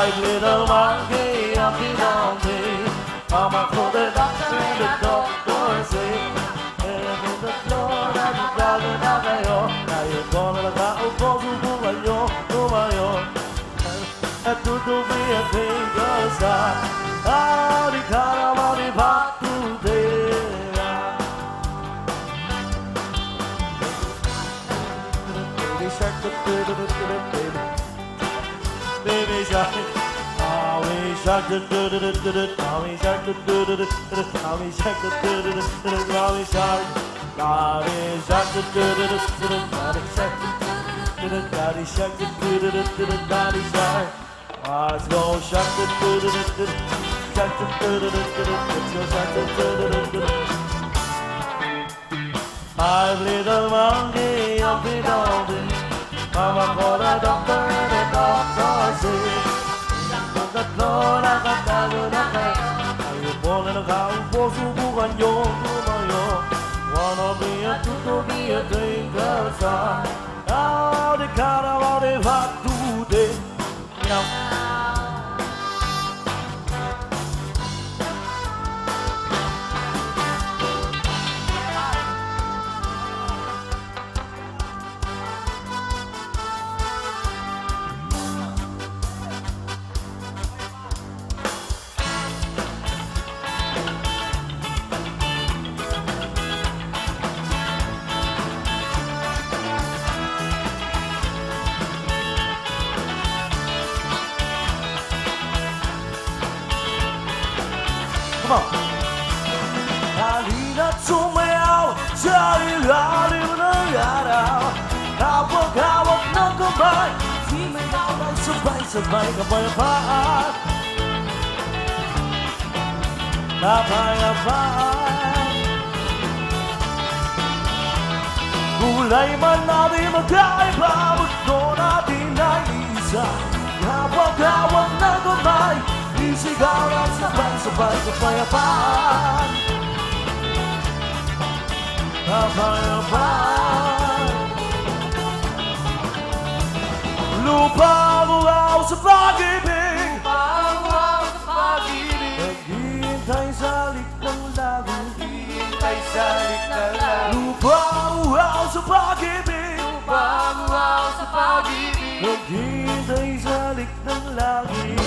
My little monkey, Humpty Dumpty. Mama called the doctor and the doctor said, "Put the floor at the garden of the yard. Now you're gonna go for the woman, to my own. And to be a finger star. Ah, the caravan is back today." Baby shark, baby shark. Mommy shark, mommy shark, mommy shark, mommy shark, mommy shark, daddy shark, daddy shark. Let's go shark, shark, let's go shark. My little monkey, Humpty Dumpty. Mama called the doctor and the doctor said, "Tatlo nakatago na kayo. Ayoko na nakaupo, subukan yung tumayo. Wanna be a to be a drinker star. Now the carnival is hot today." Halina't sumayaw sa ilalim ng araw. Hawak-hawak ng kamay, simayaw ng sabay-sabay kapayapaan. Kapayapaan. Gulay man natin magkaiba, mundo natin ay isa. Hawak-hawak ng kamay, isigaw ng sabay-sabay kapayapaan. Kapayapaan. Lupa-luaw sa pag-ibig, lupa-luaw sa pag-ibig. Naghihintay sa likang lago, naghihintay sa likang lago. Lupa-luaw sa pag-ibig, lupa-luaw sa pag-ibig. Naghihintay sa likang lagi.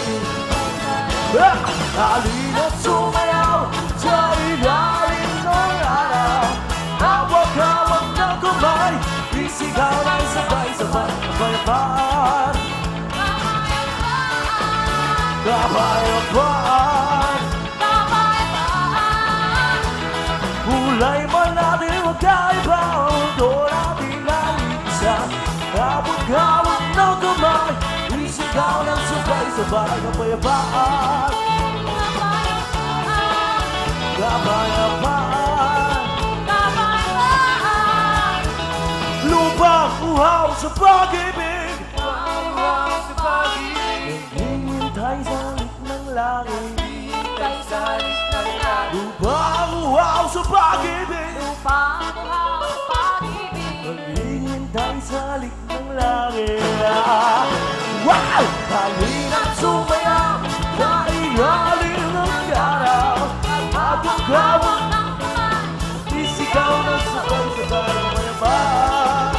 Halina't sumayaw sa ilalim ng araw. Hawak-hawak ng kamay, isigaw ng sabay-sabay kapayapaan. Kapayapaan. Kulay man natin magkaiba, mundo natin ang isa. Hawak-hawak ng kamay, isigaw ng sabay-sabay kapayapaan. Kapayapaan. Lupang uhaw sa pag-ibig, uhaw sa pag-ibig. Naghihintay sa likang langit, naghihintay sa likang langit. Lupang uhaw sa pag-ibig, lupang uhaw sa pag-ibig. Naghihintay sa likang langit. Wow! Halina't sumayaw sa ilalim ng araw. Hawak-hawak ng kamay, isigaw ng sabay-sabay kapayapaan.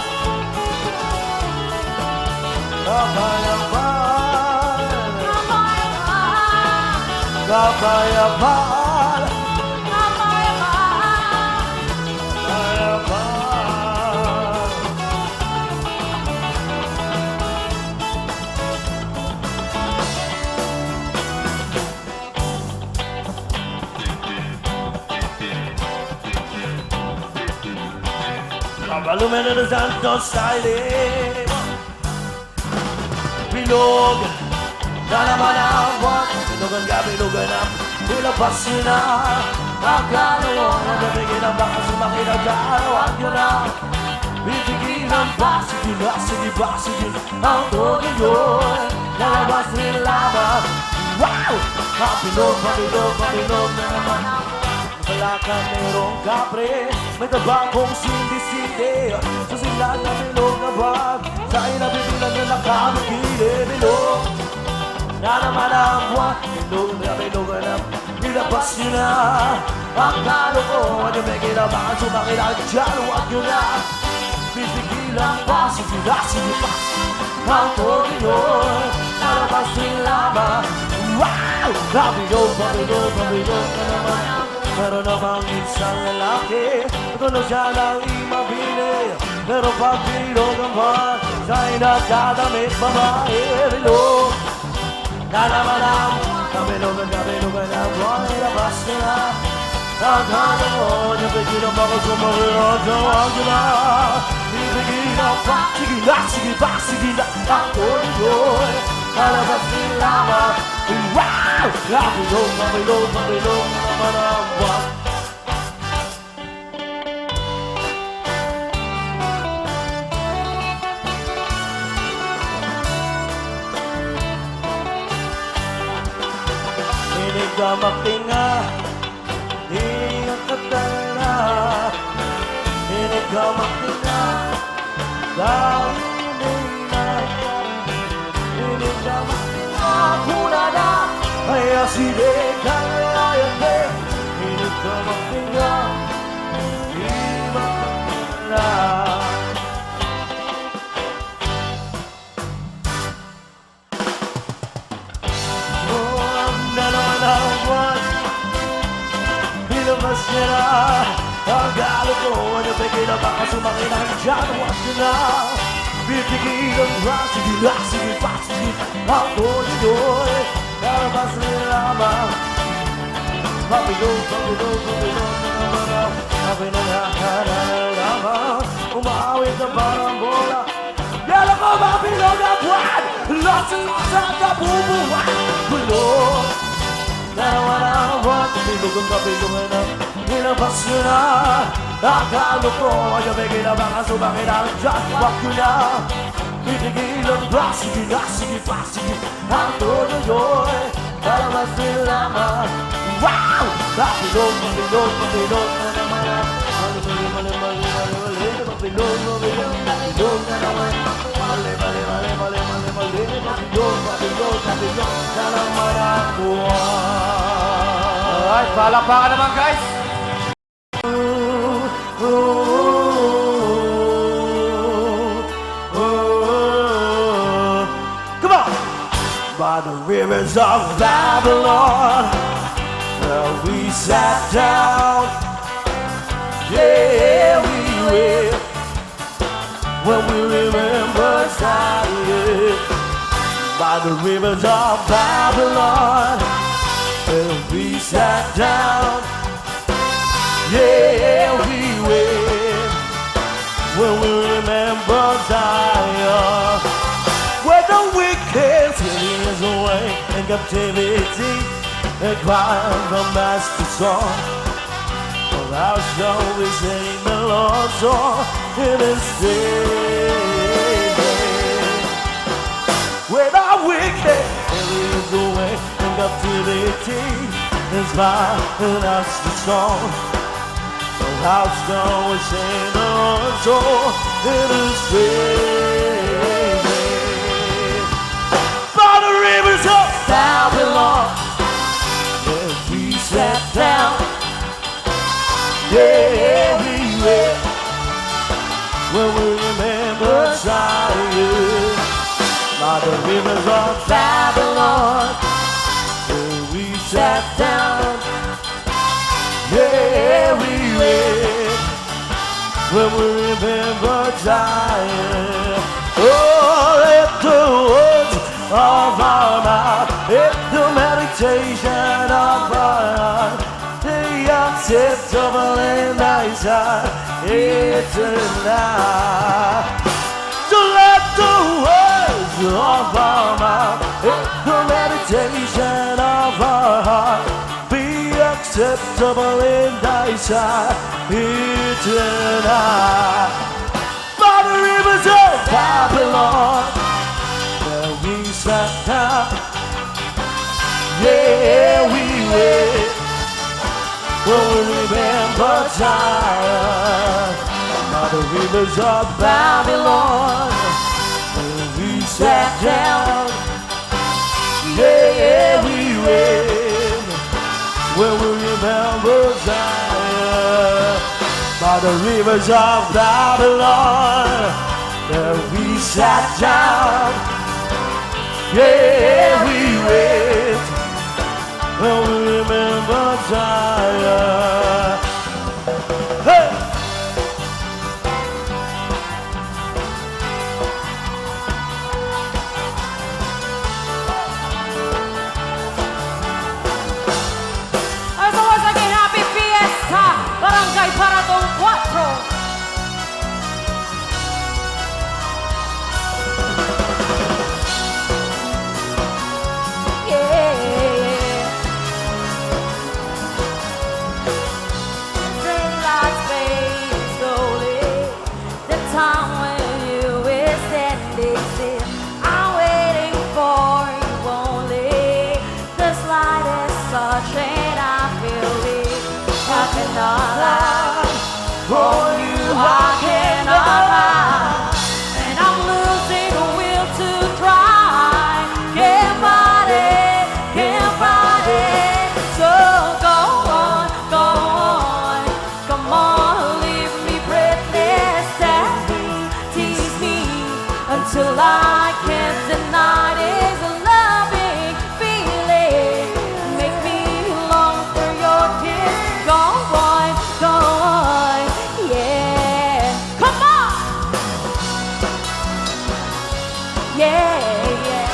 Kapayapaan. Kapayapaan. Kapayapaan. Kabalumen ng Santos Island, bilog na naman ang buwan. Bilogan ka, bilogan na nilabasin na. Akalawa na nabigin ang baka sumakit ang kaarawan ko na. Bibigilan ba, sige na, sige ba, sige ang tugin yun. Nalabas rin lamang. Wow! Mabilog, mabilog, mabilog na naman ang wala ka merong kapre, may tabakong sindi-sindi. Sa silat na bilog na bag, sa inabibilan na nakamagili. Bilog, na naman ang buwan. Bilugan ang nilabas nyo na ang kalokohan nyo. May kinabangan, sumakilang dyan, huwag nyo na pipigilan pa. Sige pa ang tono nyo, nalabas nyo lamang. Wow! Pabilog na naman. Meron namang isang lalaki, gusto siya lang imabili. Pero pag bilogan pa, siya'y nagdadamit babae. Bilog na naman ang kabilogan ang buwan. Ilabas nila ang handa mo. Napigilan ako sumakilang jawag nila. Pipigilan pa, sige na ang tono nyo, nalabas nila lamang. Wow! Pabilog na naman ang buwan. Hinig ka magtinga, hinig ang katana. Hinig ka magtinga, dahil hinig na. Hinig ka magtinga, kuna na. Ay aside ka ayate, hinig ka magtinga, iba na. Bilabas niya na ang kalokohan nyo. Bigyan baka sumakilang dyan, huwag nyo na pipigilan pa. Sige pa ang tono nyo, nalabas nyo lamang. Pabilog na naman. Sabi na lamang, umawit na parang bola. Yala ko mabilog na buwan, lasa ka bumuwan. Bulog na naman ang buwan. Pabilogan na, nilabas nyo na ang kalokohan nyo. May kinabangan, sumakilang dyan, huwag nyo na pipigilan pa. Sige pa ang tono nyo, nalabas nyo lamang. Wow! Pabilog na naman. Pabilog na naman. Pabilog na naman ang buwan. Alright, palakpakan naman guys. Come on! By the rivers of Babylon, where we sat down, yeah, we will. When we remember Zion, by the rivers of Babylon, where we sat down, yeah, we will. When we remember Zion, where the wicked is away in captivity, and cry the master song. For how shall we sing the Lord's song in His day? Where the wicked is away in captivity, and cry the master song. For how shall we sing the Lord's song in His day? By the rivers of Babylon, where we sat down, yeah, we will. When we remember Zion, by the rivers of Babylon, where we sat down, yeah, we will. When we remember Zion, oh, let the words of our mouth, let the meditation of our heart, the acceptable in thy sight, eternal. So let the words of our mouth, let the meditation of our heart, be acceptable in thy sight, eternal. By the rivers of Babylon, where we sat down, yeah, we will. When we remember Zion, by the rivers of Babylon, where we sat down, Yeah, we went. When we remember Zion, by the rivers of Babylon, there we sat down. Yeah, we went. When we remember Zion. Hey! Happy fiesta, Barangay Paratong No. Daylight fades slowly. The time when you were standing still, I'm waiting for you only. This light is such and I feel it. I cannot lie. For you I cannot hide. And I'm losing the will to try. Can't fight it, can't fight it. So go on, go on. Come on, leave me breathless. Tell me, tease me until I can't deny this loving feeling. Make me long for your kiss. Go on, go on, yeah. Come on, yeah, yeah.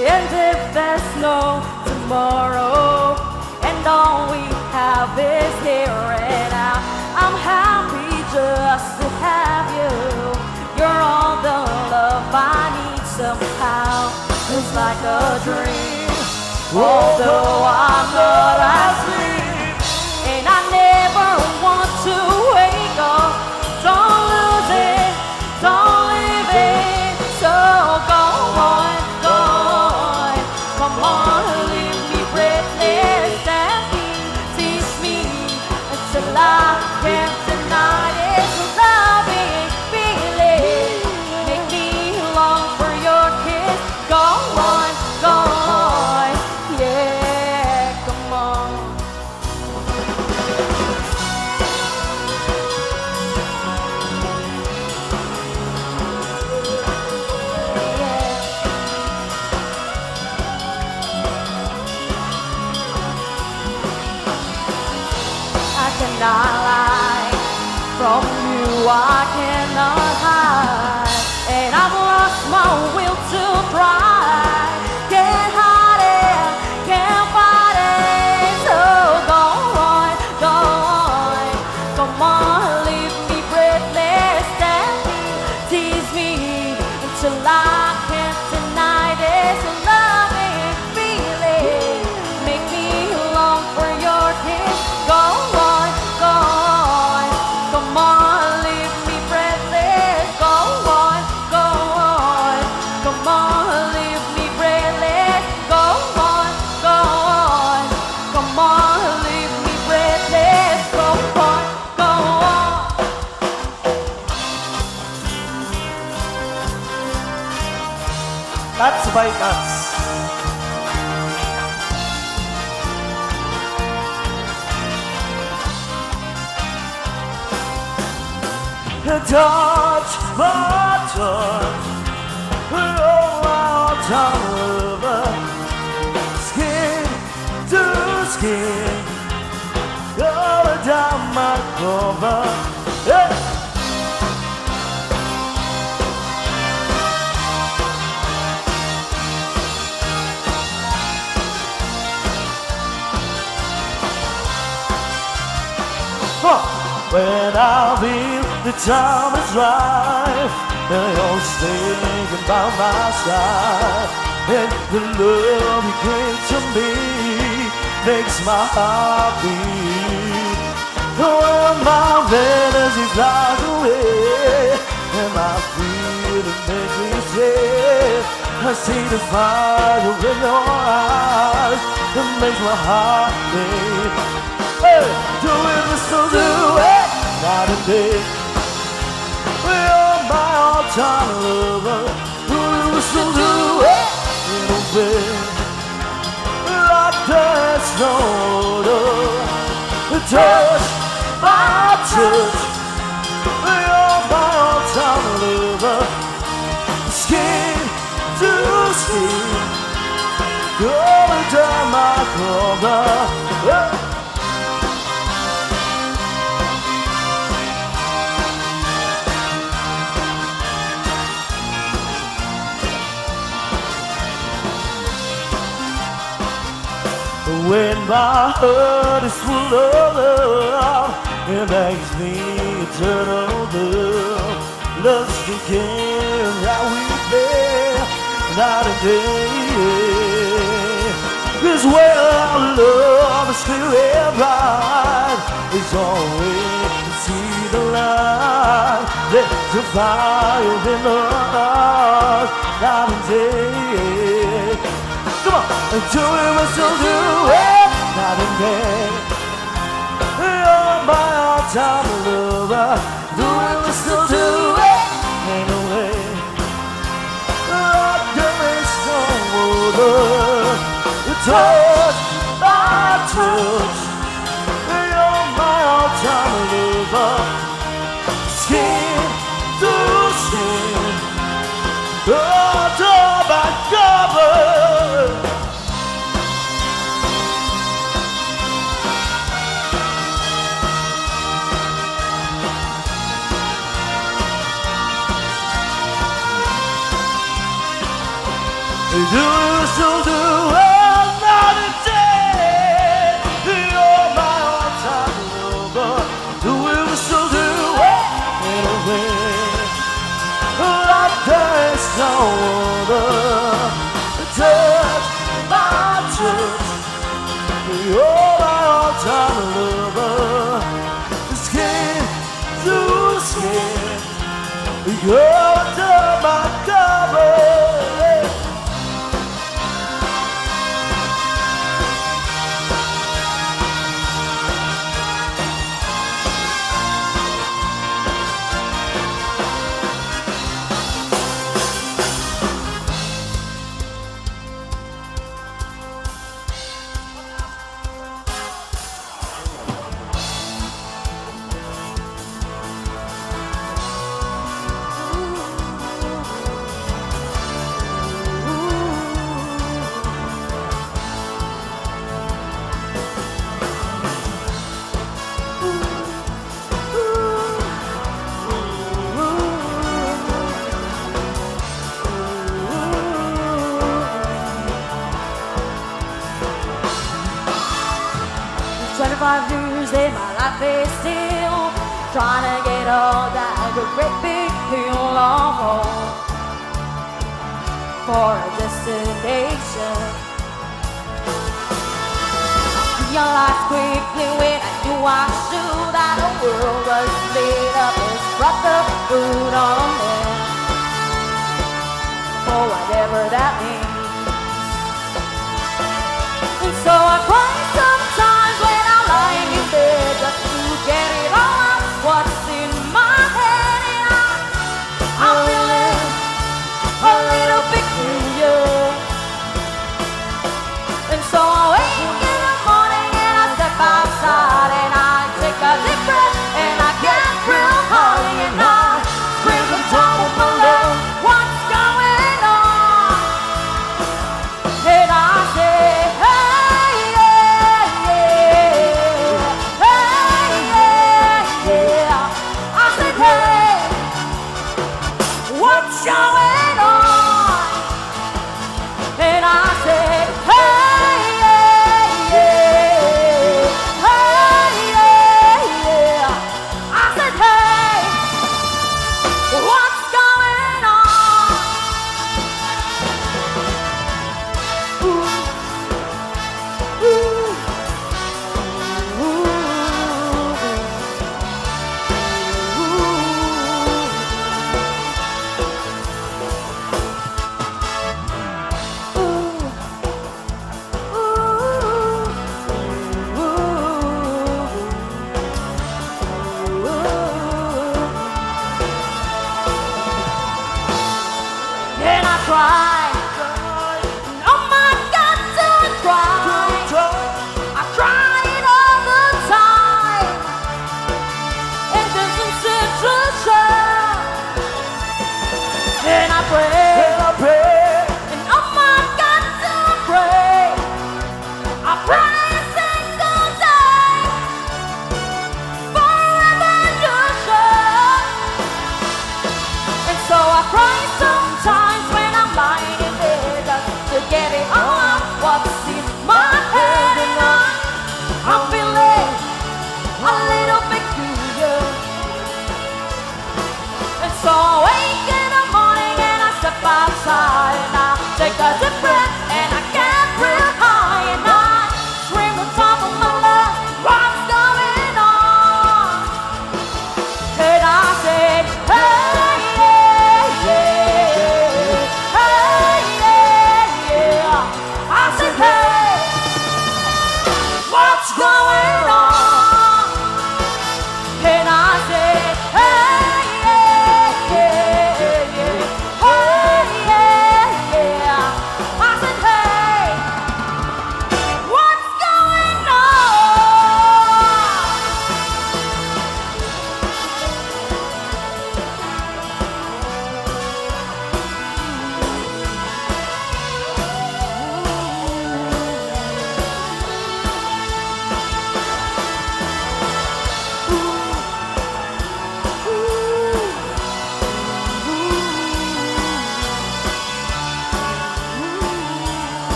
And if there's no tomorrow, and all we have is here and now, I'm happy just to have you. You're all the love I need somehow. It's like a dream, although I'm not asleep. And I never want to wake up. Don't lose it, don't leave it. So go on, go on. Come on, leave me breathless and tease me until I can't deny this loving feeling. Make me long for your kiss. Go on, yeah, come on. I cannot lie. From you I cannot hide. And I've lost my will to try. Can't hide it, can't fight it. So go on, go on. Come on, leave me breathless and tease me until I can't deny this loving feeling. Make me long for your kiss. Go on, go on. Come on, leave me breathless. Go on, go on. Come on, leave me breathless. Go on, go on. Come on, leave me breathless. Go on, go on. That's by nuts. Touch my touch, oh, our tongue, skin to skin, all down my cover. Hey! When I feel the time is right, and you're sticking by my side, and the love you gave to me makes my heart beat. When my fantasy flies away, and my feeling makes me say, I see the fire in your eyes that makes my heart beat. Hey! doing this to do it night and day. You're my all-time lover, doing this to do it in a way like there's no other. Touch by touch, you're my all-time lover, skin to skin, going down my cover. When my heart is full of love, it makes me eternal love. Love's the game that we play night and day. 'Cause when our love is clear and bright, it's always to see the light. There's a fire in the heart night and day. Come on, and do it, we'll still do it night and day. You're my all-time lover, do it, we'll still do it ain't no way. Like there is no other. Touch by touch, you're my all-time lover, skin to skin, cover by cover. Do it, so do it night and day. You're my all-time lover. Do it, so do it in a way like there's no other. Touch by touch, you're my all-time lover. Skin to skin, you're under my cover. Years in my life is still trying to get all that great big hill of hope for a destination. Realize quickly when I knew I should that the world was made up as brother food on men, for whatever that means. And so I pray sometimes when I'm lying in bed just to get it all out what's in my head, and I'm feeling a little peculiar. And so I wake in the morning and I step outside and I take a deep breath and I get real hard and I scream from top of my lungs, what's going on? And I say, hey, yeah. why